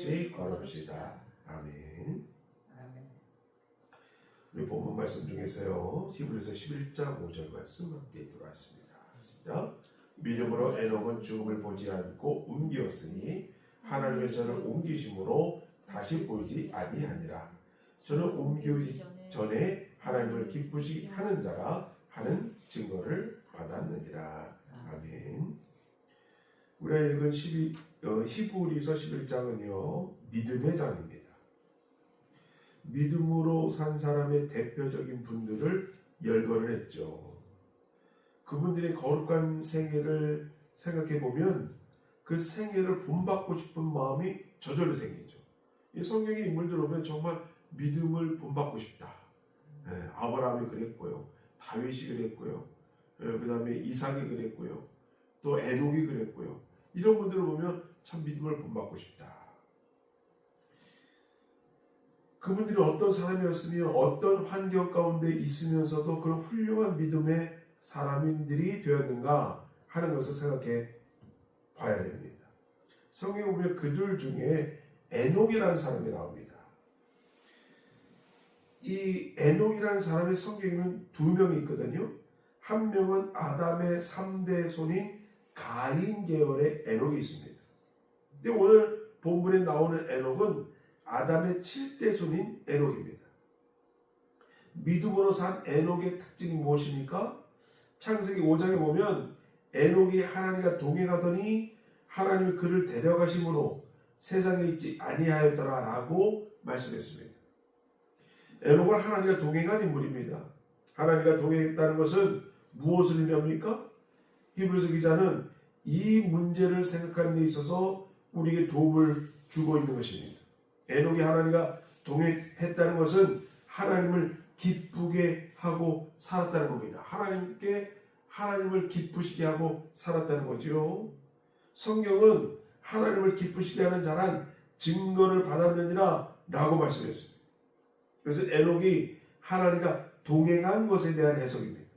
같이 걸읍시다. 아멘. 우리 본문 말씀 중에서요, 히브리서 11장 5절 말씀 함께 들어왔습니다. 시작. 믿음으로 에녹은 죽음을 보지 않고 옮기었으니 하나님의 저를 옮기심으로 다시 보이지 아니하니라. 저는 옮기기 전에 하나님을 기쁘시게 하는 자라 하는 증거를 받았느니라. 아멘. 우리가 읽은 히브리서 11장은요, 믿음의 장입니다. 믿음으로 산 사람의 대표적인 분들을 열거를 했죠. 그분들의 거룩한 생애를 생각해 보면 그 생애를 본받고 싶은 마음이 저절로 생기죠. 이 성경의 인물들 보면 정말 믿음을 본받고 싶다. 아브라함이 그랬고요, 다윗이 그랬고요, 그 다음에 이삭이 그랬고요, 또 에녹이 그랬고요. 이런 분들을 보면 참 믿음을 본받고 싶다. 그분들이 어떤 사람이었으며 어떤 환경 가운데 있으면서도 그런 훌륭한 믿음의 사람들이 되었는가 하는 것을 생각해 봐야 됩니다. 성경에 보면 그들 중에 에녹이라는 사람이 나옵니다. 이 에녹이라는 사람의 성경에는 두 명이 있거든요. 한 명은 아담의 3대 손인 가인 계열의 에녹이 있습니다. 근데 오늘 본문에 나오는 에녹은 아담의 7대 손인 에녹입니다. 믿음으로 산 에녹의 특징이 무엇입니까? 창세기 5장에 보면 에녹이 하나님과 동행하더니 하나님이 그를 데려가심으로 세상에 있지 아니하였더라 라고 말씀했습니다. 에녹은 하나님과 동행한 인물입니다. 하나님과 동행했다는 것은 무엇을 의미합니까? 히브리서 기자는 이 문제를 생각하는 데 있어서 우리에게 도움을 주고 있는 것입니다. 에녹이 하나님과 동행했다는 것은 하나님을 기쁘게 하고 살았다는 겁니다. 하나님을 기쁘시게 하고 살았다는 거죠. 성경은 하나님을 기쁘시게 하는 자란 증거를 받았느니라 라고 말씀했습니다. 그래서 에녹이 하나님과 동행한 것에 대한 해석입니다.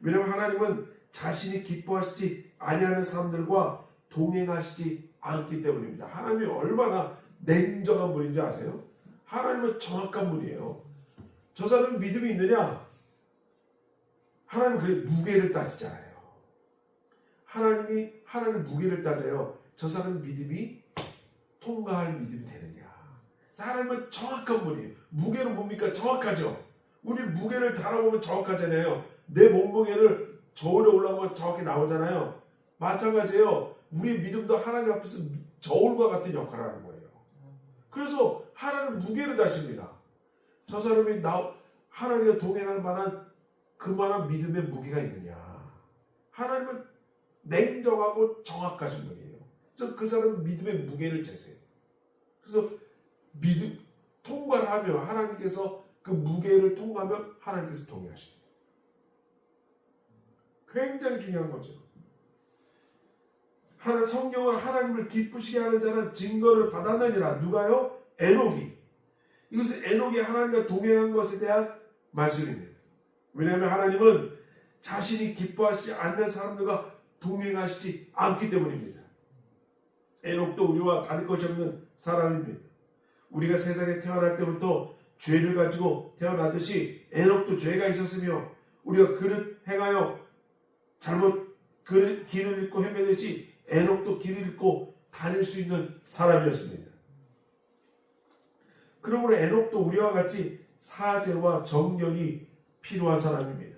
왜냐하면 하나님은 자신이 기뻐하시지 아니하는 사람들과 동행하시지 않기 때문입니다. 하나님이 얼마나 냉정한 분인지 아세요? 하나님은 정확한 분이에요. 저 사람은 믿음이 있느냐? 하나님은 그 무게를 따지잖아요. 하나님 무게를 따져요. 저 사람은 믿음이 통과할 믿음이 되느냐? 하나님은 정확한 분이에요. 무게는 뭡니까? 정확하죠. 우리 무게를 달아보면 정확하잖아요. 내 몸무게를 저울에 올라가면 정확히 나오잖아요. 마찬가지예요. 우리 믿음도 하나님 앞에서 저울과 같은 역할을 하는 거예요. 그래서 하나님 무게를 다십니다. 저 사람이 하나님과 동행할 만한 그만한 믿음의 무게가 있느냐. 하나님은 냉정하고 정확하신 분이에요. 그래서 그 사람은 믿음의 무게를 재세요. 그래서 통과를 하며 하나님께서 그 무게를 통과하면 하나님께서 동행하십니다. 굉장히 중요한 거죠. 성경은 하나님을 기쁘시게 하는 자는 증거를 받았느니라. 누가요? 에녹이. 이것은 에녹이 하나님과 동행한 것에 대한 말씀입니다. 왜냐하면 하나님은 자신이 기뻐하시지 않는 사람들과 동행하시지 않기 때문입니다. 에녹도 우리와 다를 것이 없는 사람입니다. 우리가 세상에 태어날 때부터 죄를 가지고 태어나듯이 에녹도 죄가 있었으며 우리가 그릇 행하여 잘못 길을 잃고 헤매듯이 에녹도 길을 잃고 다닐 수 있는 사람이었습니다. 그러므로 에녹도 우리와 같이 사죄와 정결이 필요한 사람입니다.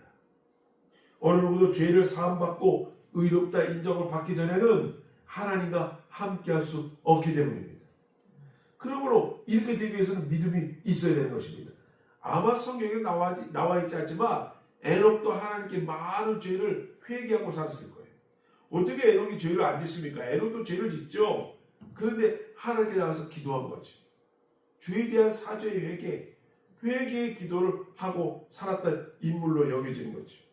어느 누구도 죄를 사함받고 의롭다 인정을 받기 전에는 하나님과 함께할 수 없기 때문입니다. 그러므로 이렇게 되기 위해서는 믿음이 있어야 되는 것입니다. 아마 성경에 나와 있지 않지만 에녹도 하나님께 많은 죄를 회개하고 살았을 거예요. 어떻게 에녹이 죄를 안 짓습니까? 에녹도 죄를 짓죠. 그런데 하나님께 나가서 기도한 거죠. 죄에 대한 사죄의 회개의 기도를 하고 살았던 인물로 여겨지는 거죠.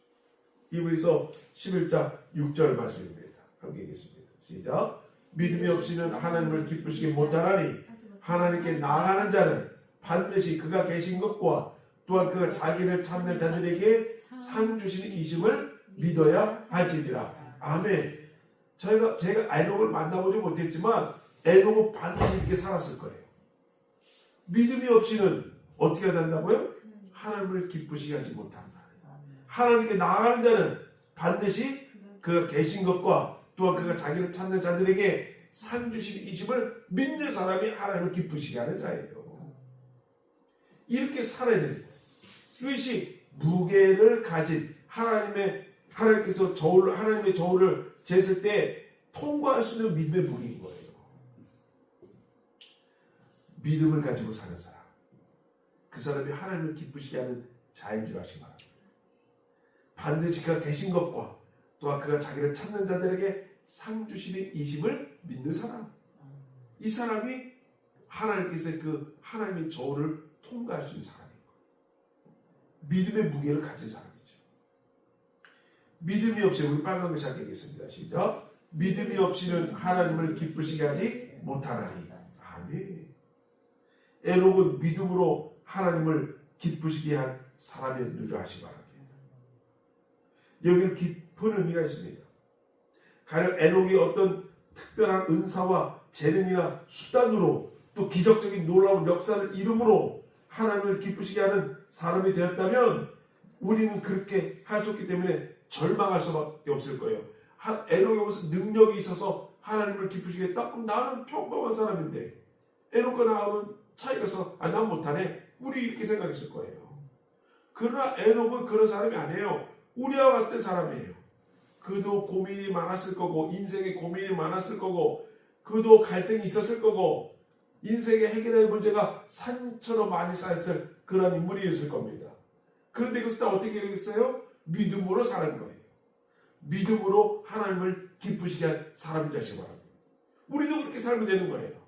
히브리서 11장 6절 말씀입니다. 함께 읽겠습니다. 시작. 믿음이 없이는 하나님을 기쁘시게 못하나니 하나님께 나아가는 자는 반드시 그가 계신 것과 또한 그가 자기를 찾는 자들에게 상 주시는 이심을 믿어야 할지니라. 아멘. 제가 에녹을 만나보지 못했지만 에녹은 반드시 이렇게 살았을 거예요. 믿음이 없이는 어떻게 된다고요? 하나님을 기쁘시게 하지 못한다. 하나님께 나아가는 자는 반드시 그가 계신 것과 또한 그가 자기를 찾는 자들에게 상 주신 이심을 믿는 사람이 하나님을 기쁘시게 하는 자예요. 이렇게 살아야 됩니다. 이것이 무게를 가진 하나님께서 하나님의 저울을 쟀을 때 통과할 수 있는 믿음의 무게인 거예요. 믿음을 가지고 사는 사람, 그 사람이 하나님을 기쁘시게 하는 자인 줄 아시기 바랍니다. 반드시 그가 계신 것과 또한 그가 자기를 찾는 자들에게 상 주시는 이심을 믿는 사람, 이 사람이 하나님께서 그 하나님의 저울을 통과할 수 있는 사람이에요. 믿음의 무게를 가진 사람이죠. 믿음이 없이, 우리 빨간 거 시작하겠습니다. 시작. 믿음이 없이는 하나님을 기쁘시게 하지 못하나니. 아멘. 에녹은 믿음으로 하나님을 기쁘시게 한 사람이었는 줄 아시기 바랍니다. 여기는 깊은 의미가 있습니다. 가령 에녹이 어떤 특별한 은사와 재능이나 수단으로 또 기적적인 놀라운 역사를 이름으로 하나님을 기쁘시게 하는 사람이 되었다면 우리는 그렇게 할 수 없기 때문에 절망할 수밖에 없을 거예요. 에녹에 무슨 능력이 있어서 하나님을 기쁘시게 했다? 그럼 나는 평범한 사람인데 에녹과 나하고는 차이가 있어서 난 못하네. 우리 이렇게 생각했을 거예요. 그러나 에녹은 그런 사람이 아니에요. 우리와 같은 사람이에요. 그도 고민이 많았을 거고 인생에 고민이 많았을 거고 그도 갈등이 있었을 거고 인생의 해결할 문제가 산처럼 많이 쌓였을 그런 인물이었을 겁니다. 그런데 그것을 다 어떻게 하겠어요? 믿음으로 사는 거예요. 믿음으로 하나님을 기쁘시게 한 사람인 줄 아시기 바랍니다. 우리도 그렇게 살면 되는 거예요.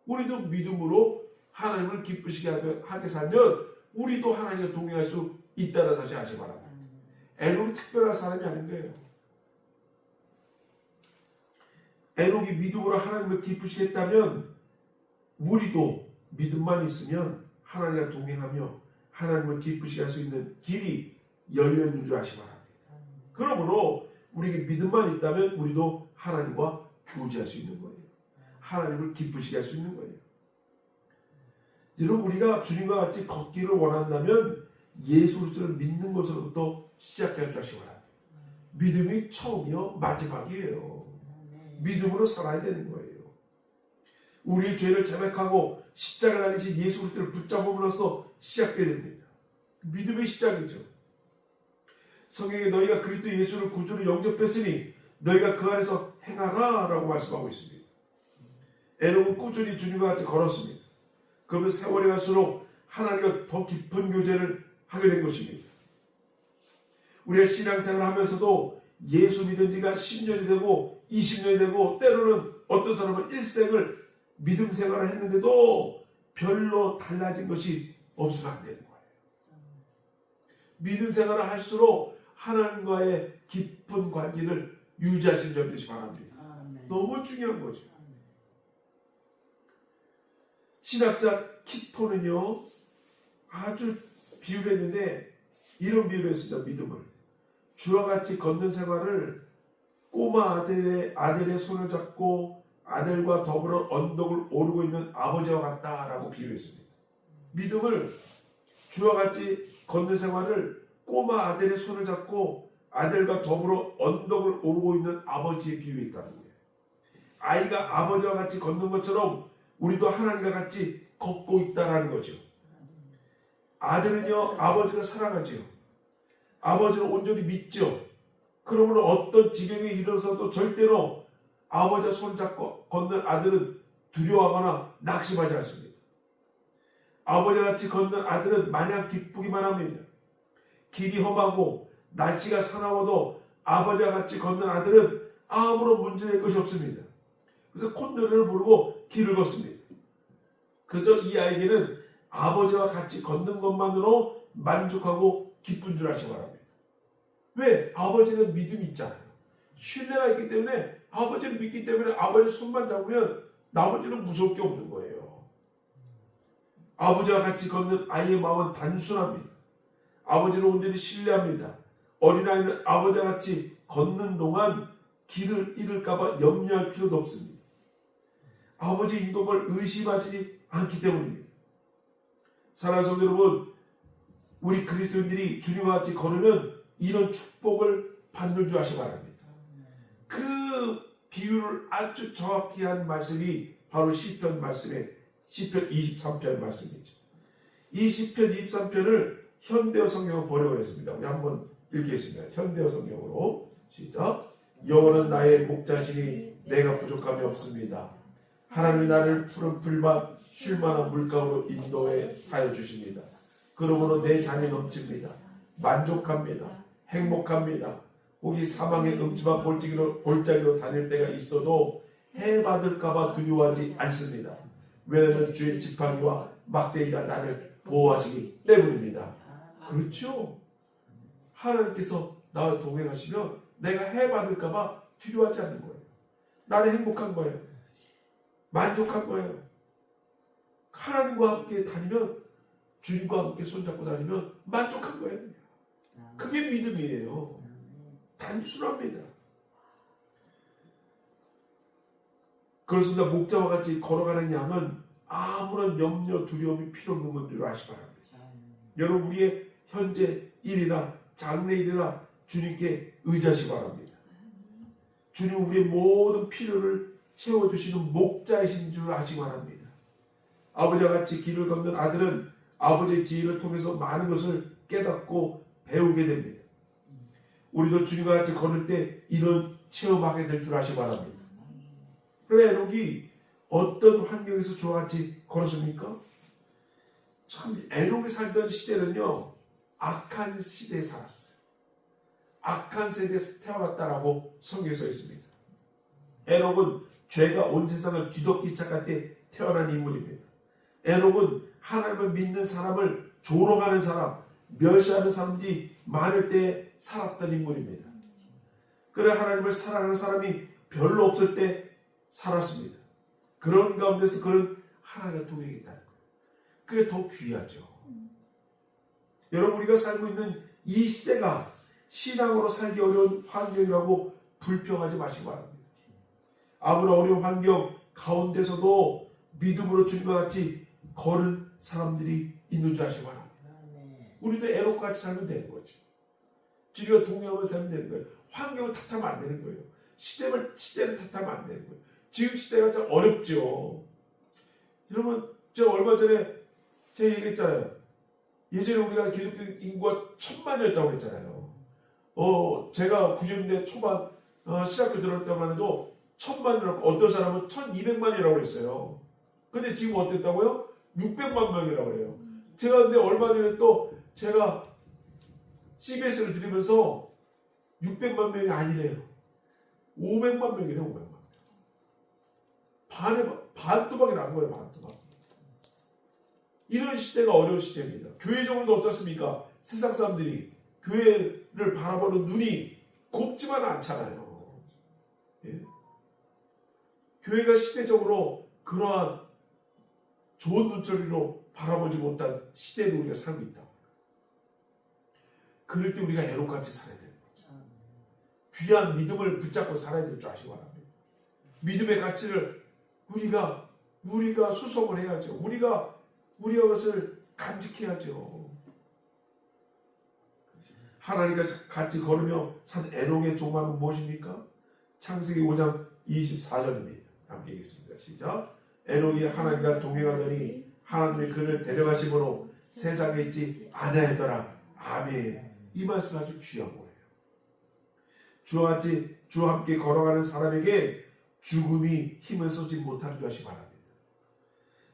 우리도 믿음으로 하나님을 기쁘시게 하게 살면 우리도 하나님과 동행할 수 있다는 사실 아시기 바랍니다. 에녹이 특별한 사람이 아닌 거예요. 에녹이 믿음으로 하나님을 기쁘시게 했다면 우리도 믿음만 있으면 하나님과 동행하며 하나님을 기쁘시게 할 수 있는 길이 열려있는 줄 아시기 바랍니다. 그러므로 우리에게 믿음만 있다면 우리도 하나님과 교제할 수 있는 거예요. 하나님을 기쁘시게 할 수 있는 거예요. 여러분, 우리가 주님과 같이 걷기를 원한다면 예수 그리스도를 믿는 것으로부터 시작할 줄 아시기 바랍니다. 믿음이 처음이요 마지막이에요. 믿음으로 살아야 되는 거예요. 우리의 죄를 자백하고 십자가 달리신 예수 그리스도를 붙잡음으로써 시작되야 됩니다. 믿음의 시작이죠. 성경에 너희가 그리스도 예수를 구주로 영접했으니 너희가 그 안에서 행하라 라고 말씀하고 있습니다. 에녹은 꾸준히 주님과 같이 걸었습니다. 그러면 세월이 갈수록 하나님과 더 깊은 교제를 하게 된 것입니다. 우리가 신앙생활을 하면서도 예수 믿은 지가 10년이 되고 20년이 되고 때로는 어떤 사람은 일생을 믿음 생활을 했는데도 별로 달라진 것이 없으면 안 되는 거예요. 믿음 생활을 할수록 하나님과의 깊은 관계를 유지하시는 점 되시기 바랍니다. 너무 중요한 거죠. 신학자 키토는요 아주 비유를 했는데 이런 비유를 했습니다. 믿음을 주와 같이 걷는 생활을 꼬마 아들의 손을 잡고 아들과 더불어 언덕을 오르고 있는 아버지와 같다라고 비유했습니다. 믿음을 주와 같이 걷는 생활을 꼬마 아들의 손을 잡고 아들과 더불어 언덕을 오르고 있는 아버지에 비유했다는 거예요. 아이가 아버지와 같이 걷는 것처럼 우리도 하나님과 같이 걷고 있다라는 거죠. 아들은요 아버지를 사랑하죠. 아버지를 온전히 믿죠. 그러므로 어떤 지경에 이르러서도 절대로 아버지와 손잡고 걷는 아들은 두려워하거나 낙심하지 않습니다. 아버지와 같이 걷는 아들은 마냥 기쁘기만 합니다. 길이 험하고 날씨가 사나워도 아버지와 같이 걷는 아들은 아무런 문제될 것이 없습니다. 그래서 콧노래를 부르고 길을 걷습니다. 그저 이 아이에게는 아버지와 같이 걷는 것만으로 만족하고 기쁜 줄 아시기 바랍니다. 왜? 아버지는 믿음이 있잖아요. 신뢰가 있기 때문에 아버지를 믿기 때문에 아버지 손만 잡으면 나머지는 무서울 게 없는 거예요. 아버지와 같이 걷는 아이의 마음은 단순합니다. 아버지를 온전히 신뢰합니다. 어린아이는 아버지와 같이 걷는 동안 길을 잃을까봐 염려할 필요도 없습니다. 아버지의 인도를 의심하지 않기 때문입니다. 사랑하는 성도 여러분, 우리 그리스도인들이 주님과 같이 걸으면 이런 축복을 받는 줄 아시기 바랍니다. 그 비유를 아주 정확히 한 말씀이 바로 시편 말씀의 시편 23편 말씀이죠. 이 시편 23편을 현대어 성경으로 번역을 했습니다. 우리 한번 읽겠습니다. 현대어 성경으로 시작. 여호와는 나의 목자시니 내가 부족함이 없습니다. 하나님이 나를 푸른 풀밭 쉴만한 물가로 인도해 하여 주십니다. 그러므로 내 잔이 넘칩니다. 만족합니다. 행복합니다. 혹이 사망의 음침한 골짜기로 다닐 때가 있어도 해받을까봐 두려워하지 않습니다. 왜냐하면 주의 지팡이와 막대기가 나를 보호하시기 때문입니다. 그렇죠? 하나님께서 나와 동행하시면 내가 해받을까봐 두려워하지 않는 거예요. 나는 행복한 거예요. 만족한 거예요. 하나님과 함께 다니면, 주님과 함께 손잡고 다니면 만족한 거예요. 그게 믿음이에요. 단순합니다. 그렇습니다. 목자와 같이 걸어가는 양은 아무런 염려, 두려움이 필요 없는 건 줄 아시기 바랍니다. 여러분, 우리의 현재 일이나 장래일이나 주님께 의지하시기 바랍니다. 주님 우리의 모든 필요를 채워주시는 목자이신 줄 아시기 바랍니다. 아버지와 같이 길을 걷는 아들은 아버지의 지혜를 통해서 많은 것을 깨닫고 배우게 됩니다. 우리도 주님과 같이 걸을 때 이런 체험하게 될 줄 아시기 바랍니다. 그래, 에녹이 어떤 환경에서 저와 같이 걸었습니까? 참, 에녹이 살던 시대는요, 악한 시대에 살았어요. 악한 세대에서 태어났다라고 성경에 써 있습니다. 에녹은 죄가 온 세상을 뒤덮기 시작할 때 태어난 인물입니다. 에녹은 하나님을 믿는 사람을 조롱하는 사람, 멸시하는 사람들이 많을 때 살았던 인물입니다. 그래, 하나님을 사랑하는 사람이 별로 없을 때 살았습니다. 그런 가운데서 그는 하나님과 동행했다는 거예요. 그게 더 귀하죠. 여러분, 우리가 살고 있는 이 시대가 신앙으로 살기 어려운 환경이라고 불평하지 마시기 바랍니다. 아무나 어려운 환경 가운데서도 믿음으로 주님과 같이 걸은 사람들이 있는 줄 아시기 바랍니다. 우리도 에녹과 같이 살면 되는 거죠. 주님과 동행하며 살면 되는 거예요. 환경을 탓하면 안 되는 거예요. 시대를 탓하면 안 되는 거예요. 지금 시대가 참 어렵죠. 여러분, 제가 얼마 전에 제가 얘기했잖아요. 예전에 우리가 기독교 인구가 1000만이었다고 했잖아요. 제가 90년대 초반 신학교 들어올 때만 해도 1000만이라고, 어떤 사람은 1200만이라고 했어요. 근데 지금 어땠다고요? 600만 명이라고 해요. 제가 근데 얼마 전에 또 제가 CBS를 들으면서 600만 명이 아니래요. 500만 명이래요. 500만 명. 반토막이 난 거예요. 반토막. 이런 시대가 어려운 시대입니다. 교회적으로도 어떻습니까? 세상 사람들이 교회를 바라보는 눈이 곱지만 않잖아요. 예? 교회가 시대적으로 그러한 좋은 눈초리로 바라보지 못한 시대를 우리가 살고 있다. 그럴 때 우리가 에녹같이 살아야 되는 거죠. 귀한 믿음을 붙잡고 살아야 될 줄 아시기 바랍니다. 믿음의 가치를 우리가 수송을 해야죠. 우리가 그것을 간직해야죠. 하나님과 같이 걸으며 산 에녹의 종말은 무엇입니까? 창세기 5장 24절입니다. 함께 읽겠습니다. 시작. 에녹이 하나님과 동행하더니 하나님이 그를 데려가심으로 세상에 있지 아니하더라. 아멘. 이 말씀 아주 귀한 거예요. 주와 같이 주와 함께 걸어가는 사람에게 죽음이 힘을 쏘지 못하는 줄 아시기 바랍니다.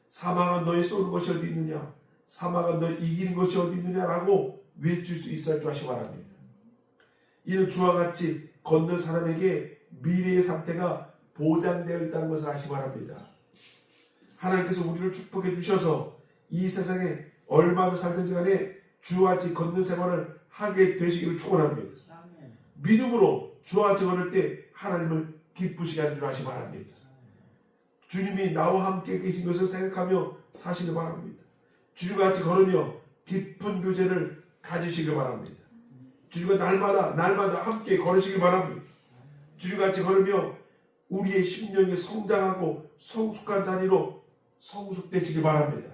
사망은 너의 쏘는 것이 어디 있느냐? 사망은 너 이기는 것이 어디 있느냐라고 외칠 수 있어야 할 줄 아시기 바랍니다. 이는 주와 같이 걷는 사람에게 미래의 상태가 보장되어 있다는 것을 아시기 바랍니다. 하나님께서 우리를 축복해 주셔서 이 세상에 얼마나 살든지 간에 주와 같이 걷는 생활을 하게 되시기를 축원합니다. 믿음으로 주와 같이 걸을 때 하나님을 기쁘시게 하는 줄 아시기 바랍니다. 주님이 나와 함께 계신 것을 생각하며 사시길 바랍니다. 주님과 같이 걸으며 깊은 교제를 가지시길 바랍니다. 주님과 날마다 함께 걸으시길 바랍니다. 주님과 같이 걸으며 우리의 심령이 성장하고 성숙한 자리로 성숙되시기 바랍니다.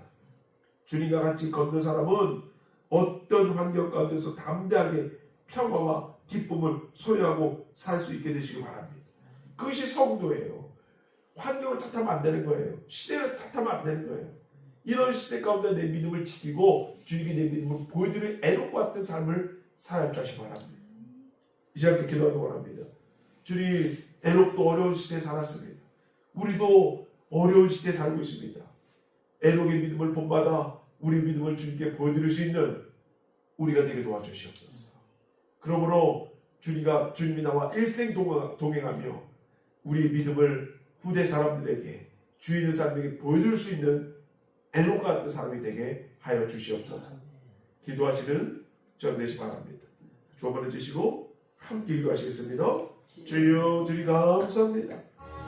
주님과 같이 걷는 사람은 어떤 환경 가운데서 담대하게 평화와 기쁨을 소유하고 살 수 있게 되시기 바랍니다. 그것이 성도예요. 환경을 탓하면 안 되는 거예요. 시대를 탓하면 안 되는 거예요. 이런 시대 가운데 내 믿음을 지키고 주님께 내 믿음을 보여드릴 에녹과 같은 삶을 살아갈 줄 아시기 바랍니다. 이 시간에 기도하기 원합니다. 주님, 에녹도 어려운 시대에 살았습니다. 우리도 어려운 시대에 살고 있습니다. 에녹의 믿음을 본받아 우리 믿음을 주님께 보여드릴 수 있는 우리가 되게 도와주시옵소서. 그러므로 주님이 나와 일생 동행하며 우리의 믿음을 후대 사람들에게 주의 있는 사람에게 보여줄 수 있는 에녹과 같은 사람이 되게 하여 주시옵소서. 기도하시는 전 되시 바랍니다. 주 한번 해주시고 함께 기도하시겠습니다. 주여, 주님 감사합니다.